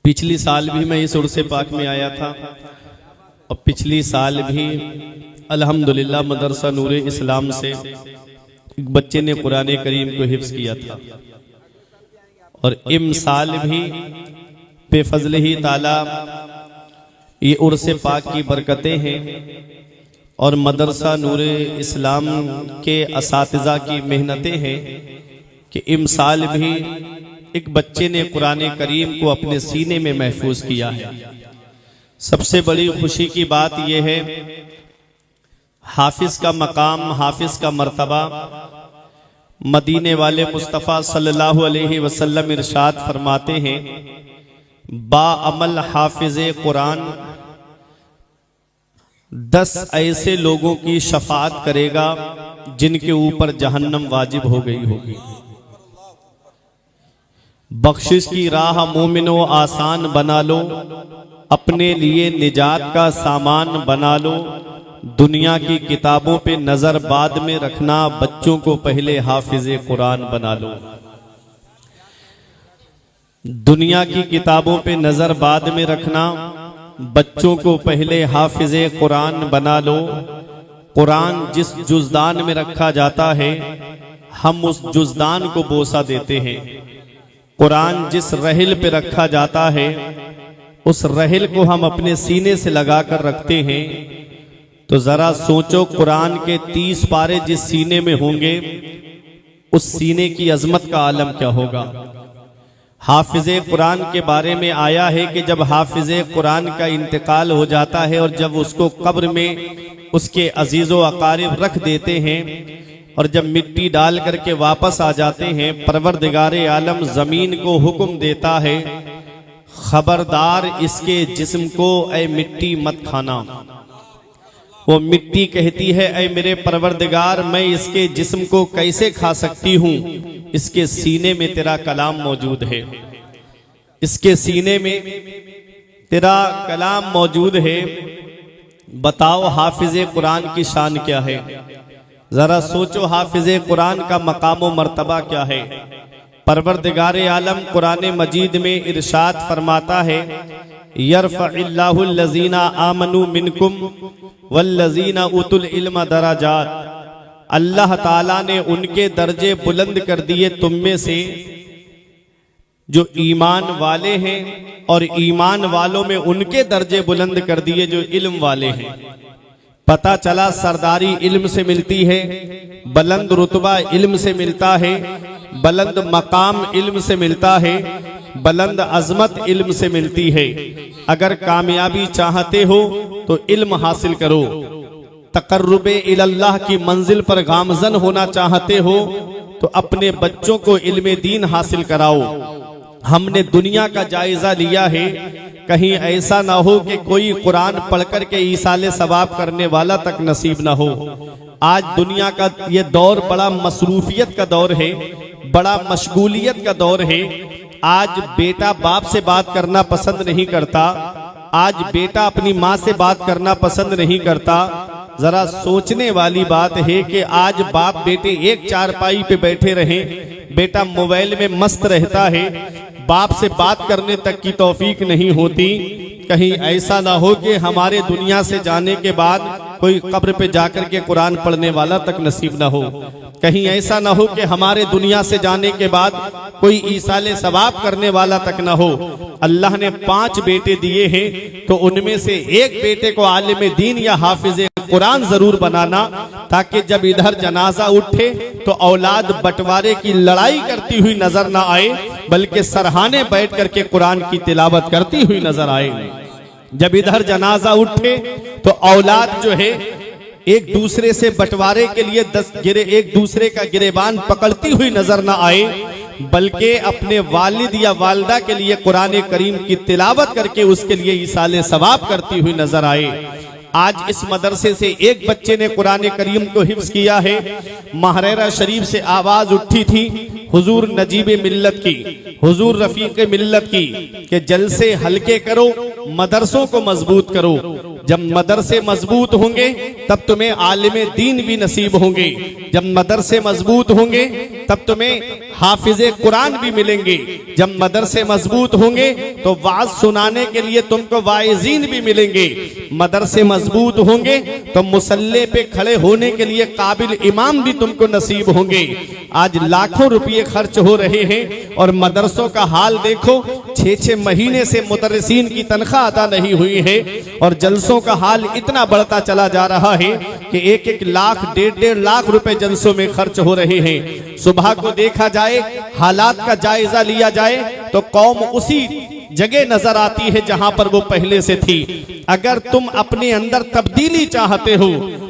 पिछली साल भी मैं इस उर्से पाक में आया था और पिछली साल भी अल्हम्दुलिल्लाह मदरसा नूरे इस्लाम से एक बच्चे ने कुरान करीम को हिफ्ज किया था और इम साल भी बेफजल ही ताला ये उर्से पाक की बरकतें हैं और मदरसा नूरे इस्लाम के असातिज़ा की मेहनतें हैं कि इम साल भी एक बच्चे ने कुरान करीम को अपने सीने में महफूज किया है। सबसे बड़ी खुशी की बात यह है, हाफिज का मकाम, हाफिज का मर्तबा मदीने वाले मुस्तफ़ा सल्लल्लाहु अलैहि वसल्लम इरशाद फरमाते हैं, बाअमल हाफिज कुरान 10 ऐसे लोगों की शफाअत करेगा जिनके ऊपर जहन्नम वाजिब हो गई होगी। बख्शिश की राह मोमिनो आसान बना लो, अपने लिए निजात का सामान बना लो। दुनिया की किताबों पे नजर बाद में रखना, बच्चों को पहले हाफिज़े कुरान बना लो। दुनिया की किताबों पे नजर बाद में रखना, बच्चों को पहले हाफिज़े कुरान बना लो। कुरान जिस जुज़दान में रखा जाता है, हम उस जुज़दान को बोसा देते हैं। कुरान जिस रहल पे रखा जाता है, उस रहल को हम अपने सीने से लगा कर रखते हैं। तो जरा सोचो, कुरान के 30 पारे जिस सीने में होंगे, उस सीने की अजमत का आलम क्या होगा। हाफिज़े कुरान के बारे में आया है कि जब हाफिज़े कुरान का इंतकाल हो जाता है और जब उसको कब्र में उसके अजीज़ो अकारिब रख देते हैं और जब मिट्टी डाल करके वापस आ जाते हैं, परवरदिगारे आलम जमीन को हुक्म देता है, खबरदार इसके जिस्म को ऐ मिट्टी मत खाना। वो मिट्टी कहती है, ऐ मेरे परवरदिगार, मैं इसके जिस्म को कैसे खा सकती हूँ, इसके सीने में तेरा कलाम मौजूद है, इसके सीने में तेरा कलाम मौजूद है। बताओ हाफिज़े कुरान की शान क्या है। जरा सोचो, हाफिज़े कुरान का मकाम व मर्तबा क्या है। परवरदिगारे आलम कुरान मजीद में इरशाद फरमाता है, यरफ़इल्लाहु लज़ीना आमनू मिनकुम वल्लज़ीना उतुल इल्म दराजात। अल्लाह ताला ने उनके दर्जे बुलंद कर दिए तुम में से जो ईमान वाले हैं, और ईमान वालों में उनके दर्जे बुलंद कर दिए जो इल्म वाले हैं। पता चला सरदारी इल्म से मिलती है, बुलंद रुतबा इल्म से मिलता है, बुलंद मकाम इल्म से मिलता है, बुलंद अजमत इल्म से मिलती है। अगर कामयाबी चाहते हो तो इल्म हासिल करो। तकर्रुबे इल्लाह की मंजिल पर गामजन होना चाहते हो तो अपने बच्चों को इल्म दीन हासिल कराओ। हमने दुनिया का जायजा लिया है, कहीं ऐसा ना हो कि कोई कुरान पढ़कर के ईसाले सवाब करने वाला तक नसीब ना हो। आज दुनिया का ये दौर बड़ा मसरूफियत का दौर है, बड़ा मशगूलियत का दौर है। आज बेटा बाप से बात करना पसंद नहीं करता, आज बेटा अपनी माँ से बात करना पसंद नहीं करता। जरा सोचने वाली बात है कि आज बाप बेटे एक चारपाई पे बैठे रहें, बेटा मोबाइल में मस्त रहता है, बाप से बात करने तक की तौफीक नहीं होती। कहीं ऐसा ना हो कि हमारे दुनिया से जाने के बाद कोई कब्र पे जाकर के कुरान पढ़ने वाला तक नसीब ना हो। कहीं ऐसा ना हो कि हमारे दुनिया से जाने के बाद कोई ईसाले सवाब करने वाला तक ना हो। अल्लाह ने 5 बेटे दिए हैं, तो उनमें से एक बेटे को आलिम दीन या हाफिज़े कुरान जरूर बनाना, ताकि जब इधर जनाजा उठे तो औलाद बंटवारे की लड़ाई करती हुई नजर ना आए, बल्कि सरहाने बैठ करके कुरान की तिलावत करती हुई नजर आए। जब इधर जनाजा उठे तो औलाद जो है एक दूसरे से बंटवारे के लिए 10 गिरे एक दूसरे का गिरेबान पकड़ती हुई नजर ना आए, बल्कि अपने वालिद या वालिदा के लिए कुरान करीम की तिलावत करके उसके लिए ईसाले सवाब करती हुई नजर आए। आज इस मदरसे से एक बच्चे ने कुरान करीम को हिफ्ज किया है। महरेरा शरीफ से आवाज उठी थी हुजूर नजीब मिल्लत की, हुजूर रफीक मिल्लत की, कि जलसे हल्के करो, मदरसों को मजबूत करो। जब मदरसे मजबूत होंगे तब तुम्हें आलिम दीन भी नसीब होंगे। जब मदरसे मजबूत होंगे तब तुम्हें हाफिजे कुरान भी मिलेंगे। जब मदरसे मजबूत होंगे तो वाज सुनाने के लिए तुमको वाइजीन भी मिलेंगे। मदरसे मजबूत होंगे तो मुसल्ले पे खड़े होने के लिए काबिल इमाम भी तुमको नसीब होंगे। आज लाखों रुपये खर्च हो रहे हैं और मदरसों का हाल देखो, 6-6 महीने से मुदर्रिसीन की तनख्वाह अदा नहीं हुई है और जलसों का हाल इतना बढ़ता चला जा रहा है कि 1-1 लाख 1.5 लाख रुपए जलसों में खर्च हो रहे हैं। सुबह को देखा जाए, हालात का जायजा लिया जाए तो कौम उसी जगह नजर आती है जहां पर वो पहले से थी। अगर तुम अपने अंदर तब्दीली चाहते हो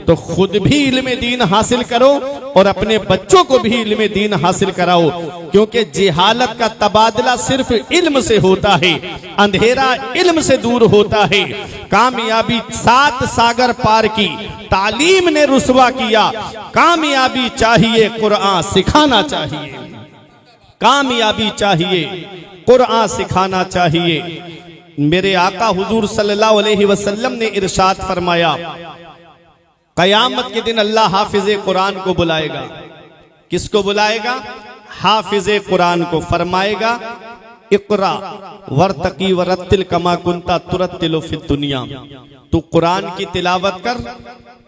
तो खुद भी इल्म दीन हासिल करो और अपने बच्चों को भी इल्म दीन हासिल कराओ, क्योंकि जिहालत का तबादला सिर्फ इल्म से होता है, अंधेरा इल्म से दूर होता है। कामयाबी 7 सागर पार की तालीम ने रुसवा किया। कामयाबी चाहिए कुरान सिखाना चाहिए, कामयाबी चाहिए कुरान सिखाना चाहिए। मेरे आका हुजूर सल्लल्लाहु अलैहि वसल्लम ने इरशाद फरमाया, कयामत के दिन अल्लाह हाफिजे कुरान को बुलाएगा। किसको बुलाएगा? हाफिजे कुरान को। फरमाएगा, इक़रा वर्तकी वरत्तिल कमा कुंता तुरत्तिलु फिद दुनिया। तू कुरान की तिलावत कर,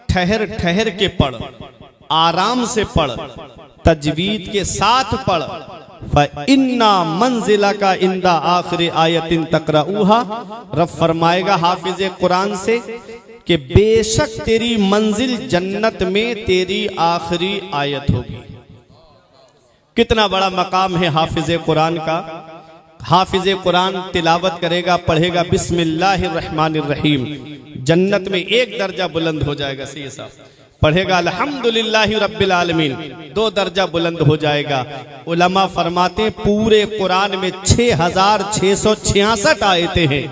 ठहर ठहर के पढ़, आराम से पढ़, तजवीद के साथ पढ़। इन्ना मंजिला का इंदा आखिरी आयतिन तकराऊहा। रब फरमाएगा हाफिजे कुरान से कि बेशक तेरी मंजिल जन्नत में तेरी आखिरी आयत होगी। कितना बड़ा मकाम है हाफिजे कुरान का। हाफिजे कुरान तिलावत करेगा, पढ़ेगा बिस्मिल्लाहिर रहमानिर रहीम, जन्नत में 1 दर्जा बुलंद हो जाएगा। सही साहब पढ़ेगा अल्हम्दुलिल्लाहि रब्बिल आलमीन, 2 दर्जा बुलंद हो जाएगा। उलमा फरमाते पूरे कुरान में 6666 आयतें हैं।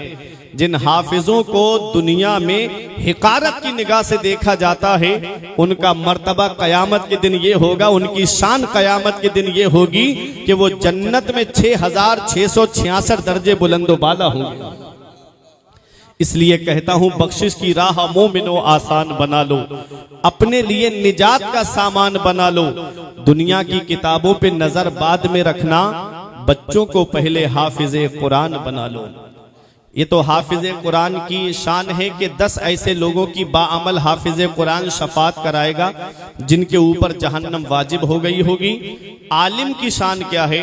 जिन हाफिजों को दुनिया में हिकारत की निगाह से देखा जाता है, उनका मर्तबा कयामत के दिन ये होगा, उनकी शान कयामत के दिन ये होगी कि वो जन्नत में 6666 दर्जे बुलंदो बाला होंगे। इसलिए कहता हूं, बख्शिश की राह मोमिनो आसान बना लो, अपने लिए निजात का सामान बना लो। दुनिया की किताबों पे नजर बाद में रखना, बच्चों को पहले हाफिजे कुरान बना लो। ये तो हाफिजे कुरान की शान है कि 10 ऐसे लोगों की बाअमल हाफिजे कुरान शफात कराएगा जिनके ऊपर जहन्नम वाजिब हो गई होगी। आलिम की शान क्या है?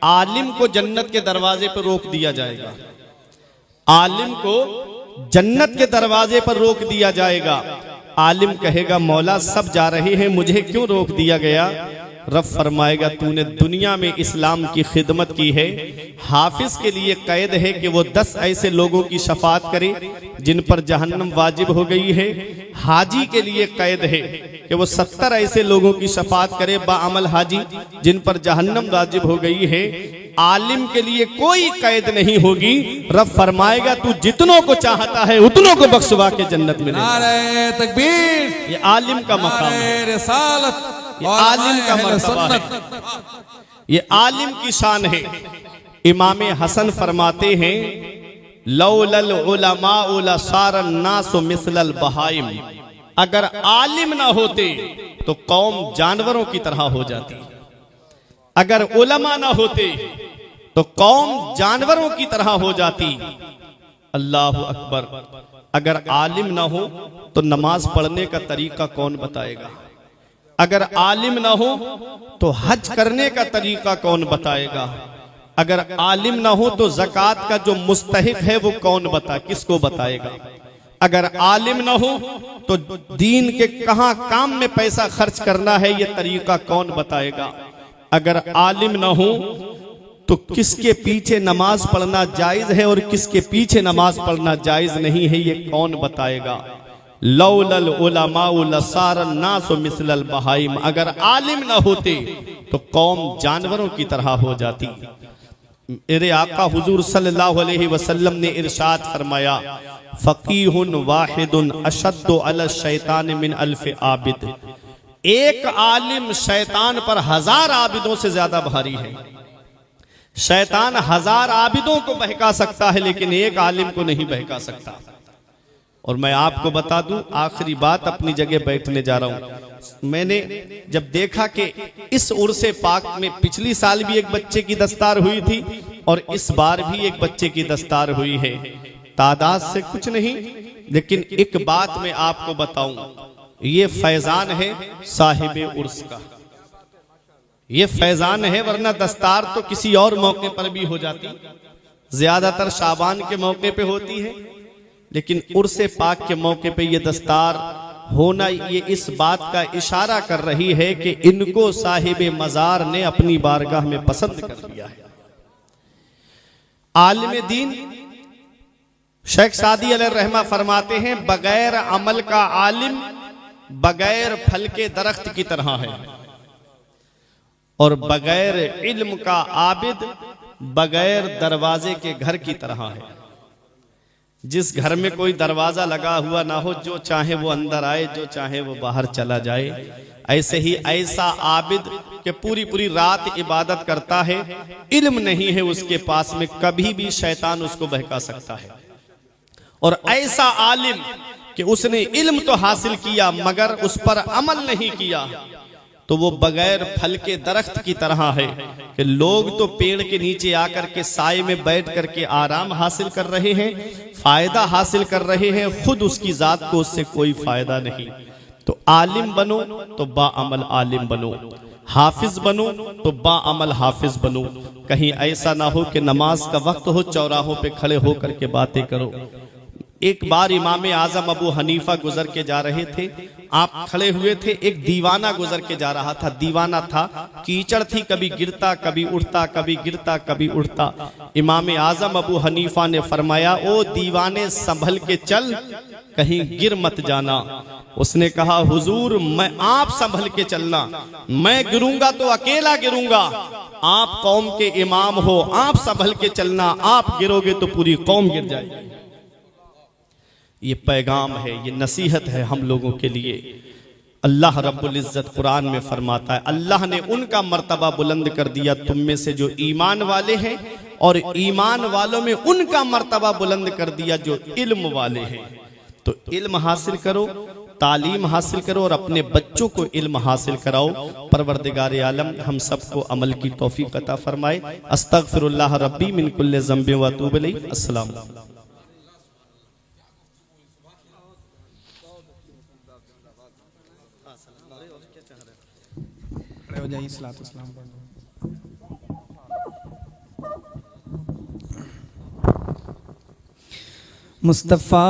आलिम को जन्नत के दरवाजे पर रोक दिया जाएगा। आलिम को जन्नत के दरवाजे पर रोक दिया जाएगा। आलिम कहेगा, मौला सब जा रहे हैं, मुझे क्यों रोक दिया गया? रब फरमाएगा, तूने दुनिया में इस्लाम की खिदमत की है। हाफिज के लिए कैद है कि वो 10 ऐसे लोगों की शफात करे जिन पर जहन्नम वाजिब हो गई है। हाजी के लिए कैद है कि वो 70 ऐसे लोगों की शफात करे बाअमल हाजी जिन पर जहन्नम वाजिब हो गई है। आलिम के लिए कोई कैद नहीं होगी। रब फरमाएगा, तू जितनों को चाहता है उतनों को बख्शवा के जन्नत में। नारे तकबीर। ये आलिम का मकाम है, ये आलिम का मर्तबा है, ये आलिम की शान है। इमाम हसन फरमाते हैं, लौलल उलमाउ लसारन नासु मिसलल बहाइम। अगर आलिम ना होते तो कौम जानवरों की तरह हो जाती। अगर उलमा ना होते तो कौम जानवरों की तरह हो जाती। अल्लाह अकबर। अगर आलिम ना हो तो नमाज पढ़ने का तरीका कौन बताएगा? अगर आलिम ना हो तो हज करने का तरीका कौन बताएगा? अगर आलिम ना हो तो ज़कात का जो मुस्तहिक है वो कौन किसको बताएगा? अगर आलिम ना हो तो दीन के कहां काम में पैसा खर्च करना है ये तरीका कौन बताएगा? अगर आलिम ना हो तो किसके पीछे नमाज पढ़ना जायज है और किसके पीछे नमाज पढ़ना जायज नहीं है ये कौन बताएगा? लौलल उलमाउ लसारन नासु मिसलल बहाइम। अगर आलिम ना होते तो कौम जानवरों की तरह हो जाती। मेरे आका हुजूर सल्लल्लाहु अलैहि वसल्लम ने इरशाद फरमाया, फकीहुन वाहिदुन अशद्दु अला शैतान मिन अल्फ आबिद। एक आलिम शैतान पर 1000 आबिदों से ज्यादा भारी है। शैतान 1000 आबिदों को बहका सकता है लेकिन एक आलिम को नहीं बहका सकता। और मैं आपको बता दूं, आखिरी बात, अपनी जगह बैठने जा रहा हूं। मैंने जब देखा कि इस उर्से पाक में पिछली साल भी एक बच्चे की दस्तार हुई थी और इस बार भी एक बच्चे की दस्तार हुई है, तादाद से कुछ नहीं, लेकिन एक बात मैं आपको बताऊं, ये फैजान है साहिब उर्स का, ये फैजान है, वरना दस्तार तो किसी और मौके पर भी हो जाती, ज्यादातर शाबान के मौके पे होती है, लेकिन उर्से पाक के मौके पे ये दस्तार होना, ये इस बात का इशारा कर रही है कि इनको साहिब मजार ने अपनी बारगाह में पसंद कर लिया है। आलिम दीन शेख सादी अलैहिर्रहमा फरमाते हैं, बगैर अमल का आलिम बगैर फल के दरख्त की तरह है, और बगैर इल्म का आबिद बगैर दरवाजे के घर की तरह है। जिस घर में कोई दरवाजा लगा हुआ ना हो, जो चाहे वो अंदर आए, जो चाहे वो बाहर चला जाए, ऐसे ही ऐसा आबिद कि पूरी पूरी रात इबादत करता है, इल्म नहीं है उसके पास में, कभी भी शैतान उसको बहका सकता है। और ऐसा आलिम कि उसने इल्म तो हासिल किया मगर उस पर अमल नहीं किया, तो वो बगैर फल के दरख्त की तरह है कि लोग तो पेड़ के नीचे आकर के साए में बैठ करके आराम हासिल कर रहे हैं, फायदा हासिल कर रहे हैं, खुद उसकी जात को उससे कोई फायदा नहीं। तो आलिम बनो तो बाअमल आलिम बनो, हाफिज बनो तो बाअमल हाफिज बनो। कहीं ऐसा ना हो कि नमाज का वक्त हो, चौराहों पे खड़े होकर के बातें करो। एक बार इमाम आजम अबू हनीफा गुजर के जा रहे थे, आप खड़े हुए थे, एक दीवाना गुजर के जा रहा था, दीवाना था, कीचड़ थी, कभी गिरता कभी उठता, कभी गिरता कभी उठता। इमाम आजम अबू हनीफा ने फरमाया, ओ दीवाने संभल के चल, कहीं गिर मत जाना। उसने कहा, हुजूर मैं आप संभल के चलना, मैं गिरूंगा तो अकेला गिरूंगा, आप कौम के इमाम हो, आप संभल के चलना, आप गिरोगे तो पूरी कौम गिर जाएगी। ये पैगाम है, ये नसीहत है हम लोगों के लिए। अल्लाह रब्बुल इज्जत कुरान में फरमाता है, अल्लाह ने उनका मर्तबा बुलंद कर दिया तुम में से जो ईमान वाले हैं, और ईमान वालों में उनका मर्तबा बुलंद कर दिया जो इल्म वाले हैं। तो इल्म हासिल करो, तालीम हासिल करो और अपने बच्चों को इल्म हासिल कराओ। परवरदिगार आलम हम सबको अमल की तौफीक अता फरमाए। अस्तगफिरुल्लाह रब्बी मिन कुल्लि ज़ंबिन व अतूबु इलैह। अस्सलाम। हो जाइए, सलात व सलाम पढ़ लो। मुस्तफ़ा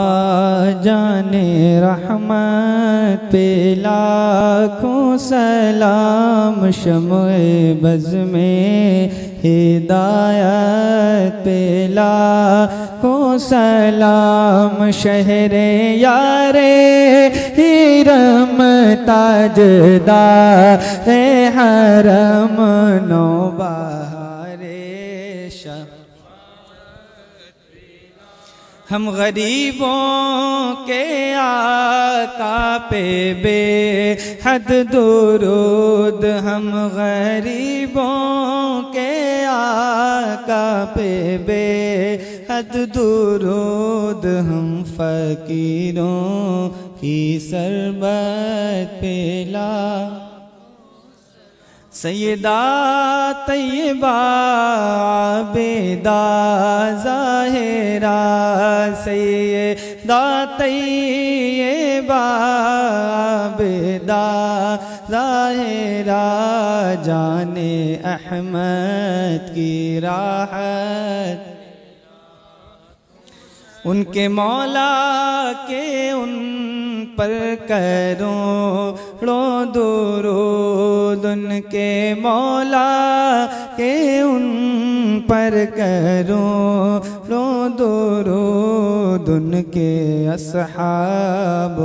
जाने रहमत पे लाखों सलाम, शम्ए बज़ में हिदायत पे लाखों सलाम, शहरे यारे हिरम ताजदार हरम नौबहारे शाह। हम गरीबों के आका पे बेहद दुरूद, हम गरीबों के आका पे बेहद दुरूद, हम फकीरों की सरबत पेला। सैयदा तैयबा आबिदा ज़ाहिरा, सैयदा तैयबा आबिदा ज़ाहिरा, जाने अहमद की राहत, उनके मौला के उन पर करोड़ों दुरूद, उनके मौला के उन पर करोड़ों दुरूद, उनके अस्हाब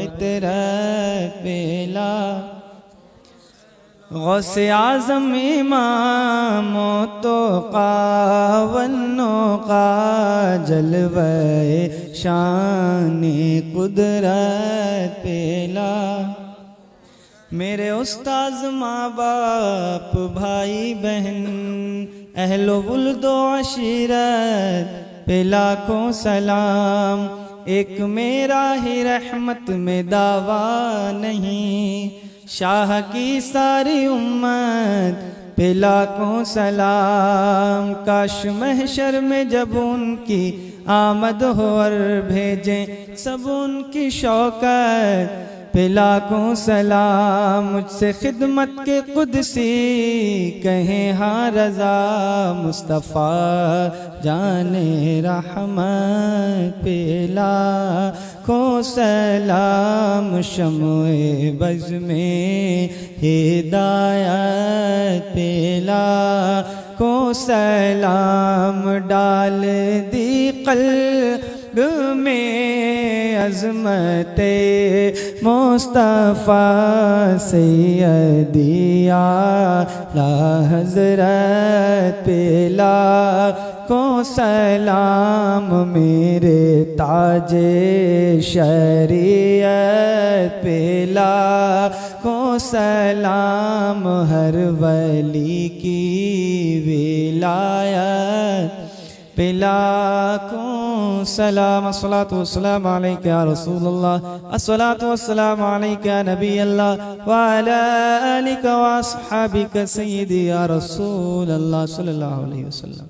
इतरत पेला। गौसे आज़म इमाम तो कावन्नो का जलवे शाने कुदरत पेला। मेरे उस्ताद माँ बाप भाई बहन अहलो वुल्दो अशीरत पे लाखों सलाम, एक मेरा ही रहमत में दावा नहीं। शाह की सारी उम्मत पे लाखों सलाम। काश महशर में जब उनकी आमद हो और भेजें सब उनकी शौकत पे लाखों सलाम। मुझसे खिदमत के कुदसी कहें हाँ रज़ा, मुस्तफ़ा जाने रहमत पे लाखों सलाम। शम्ए बज़ में हिदायत पे लाखों सलाम। डाल दी क़ल्ब में अज़मते मुस्तफ़ा सैयदी आला हज़रत पे लाखों सलाम। मेरे ताजे शरीयत पे लाखों सलाम। हर वली की विलायत पे लाखों सलाम। अस्सलातु वस्सलामु अलैका या रसूलल्लाह, अस्सलातु वस्सलामु अलैका या नबी अल्लाह, व अला आलिका व अस्हाबिका सय्यदी या रसूलल्लाह सल्लल्लाहु अलैहि वसल्लम।